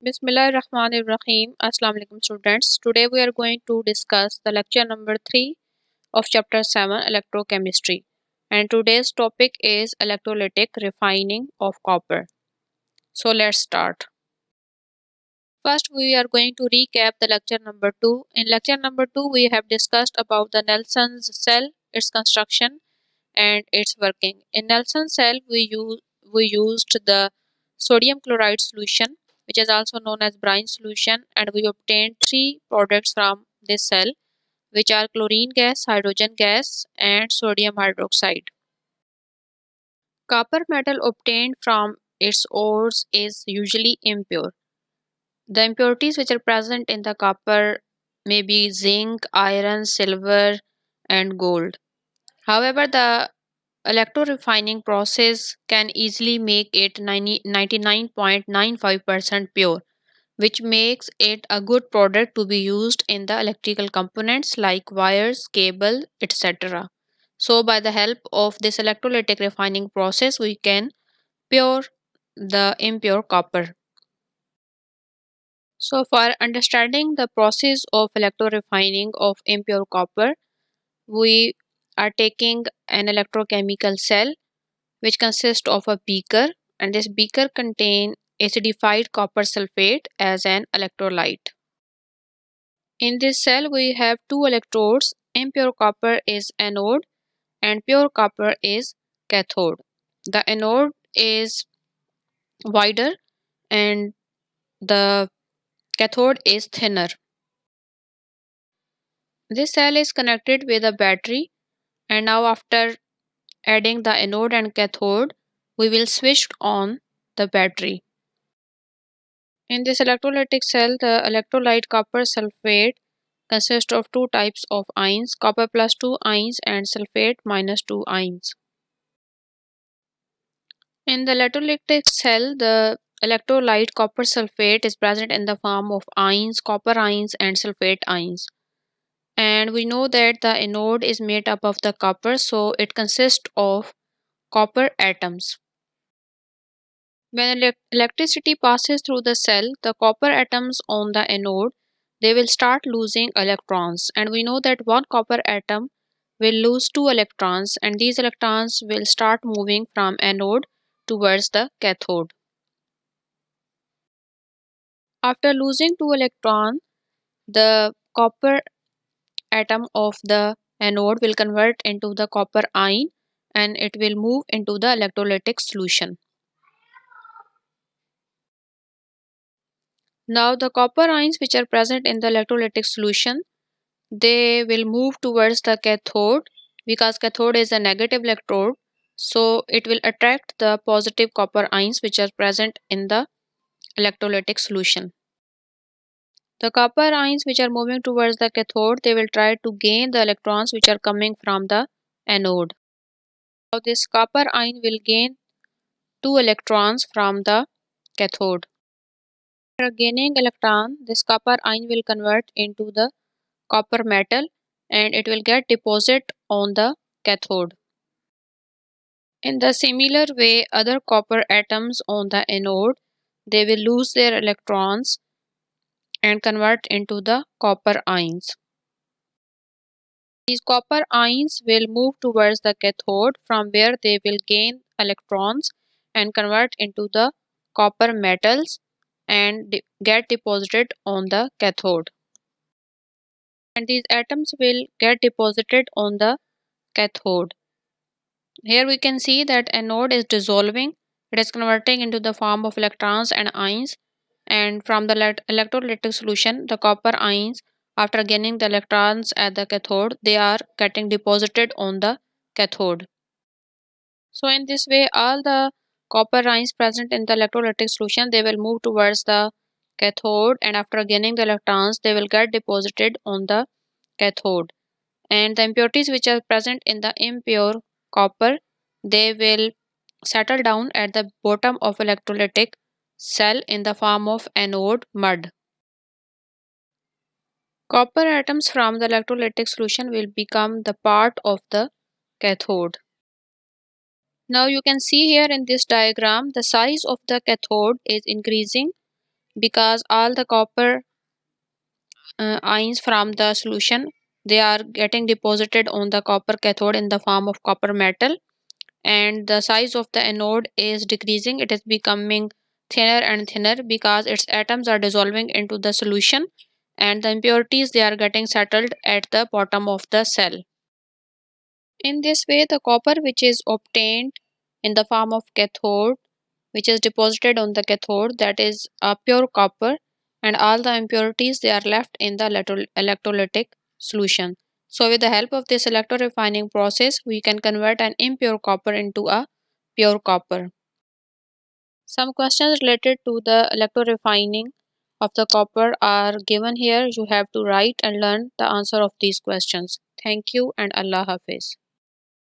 Bismillahirrahmanirrahim. Assalamu alaikum students. Today we are going to discuss the lecture number 3 of chapter 7 electrochemistry. And today's topic is electrolytic refining of copper. So let's start. First we are going to recap the lecture number 2. In lecture number 2 we have discussed about the Nelson's cell, its construction and its working. In Nelson's cell we used the sodium chloride solution, which is also known as brine solution, and we obtained three products from this cell, which are chlorine gas, hydrogen gas and sodium hydroxide. Copper metal obtained from its ores is usually impure. The impurities which are present in the copper may be zinc, iron, silver and gold. However, the electrorefining process can easily make it 99.95% pure, which makes it a good product to be used in the electrical components like wires, cable, etc. So by the help of this electrolytic refining process, we can pure the impure copper. So for understanding the process of electrorefining of impure copper, we are taking an electrochemical cell which consists of a beaker, and this beaker contains acidified copper sulfate as an electrolyte. In this cell we have two electrodes. Impure copper is anode and pure copper is cathode. The anode is wider and the cathode is thinner. This cell is connected with a battery, and now after adding the anode and cathode we will switch on the battery. In this electrolytic cell, the electrolyte copper sulfate consists of two types of ions, copper plus 2 ions and sulfate minus 2 ions. In the electrolytic cell, the electrolyte copper sulfate is present in the form of ions, copper ions and sulfate ions. And we know that the anode is made up of the copper, so it consists of copper atoms. When electricity passes through the cell, the copper atoms on the anode, they will start losing electrons, and we know that one copper atom will lose two electrons, and these electrons will start moving from anode towards the cathode. After losing two electrons, the copper atom of the anode will convert into the copper ion and it will move into the electrolytic solution. Now the copper ions which are present in the electrolytic solution, they will move towards the cathode because cathode is a negative electrode, so it will attract the positive copper ions which are present in the electrolytic solution. The copper ions which are moving towards the cathode, they will try to gain the electrons which are coming from the anode. Now this copper ion will gain two electrons from the cathode. After gaining electron, this copper ion will convert into the copper metal and it will get deposit on the cathode. In the similar way, other copper atoms on the anode, they will lose their electrons and convert into the copper ions. These copper ions will move towards the cathode from where they will gain electrons and convert into the copper metals and get deposited on the cathode. And these atoms will get deposited on the cathode. Here we can see that anode is dissolving. It is converting into the form of electrons and ions, and from the electrolytic solution, the copper ions, after gaining the electrons at the cathode, they are getting deposited on the cathode. So in this way, all the copper ions present in the electrolytic solution, they will move towards the cathode, and after gaining the electrons, they will get deposited on the cathode. And the impurities which are present in the impure copper, they will settle down at the bottom of electrolytic cell in the form of anode mud. Copper atoms from the electrolytic solution will become the part of the cathode. Now you can see here in this diagram the size of the cathode is increasing because all the copper ions from the solution, they are getting deposited on the copper cathode in the form of copper metal, and the size of the anode is decreasing. It is becoming thinner and thinner because its atoms are dissolving into the solution, and the impurities, they are getting settled at the bottom of the cell. In this way, the copper which is obtained in the form of cathode, which is deposited on the cathode, that is a pure copper, and all the impurities, they are left in the electrolytic solution. So with the help of this electrorefining process, we can convert an impure copper into a pure copper. Some questions related to the electrorefining of the copper are given here. You have to write and learn the answer of these questions. Thank you and Allah Hafiz.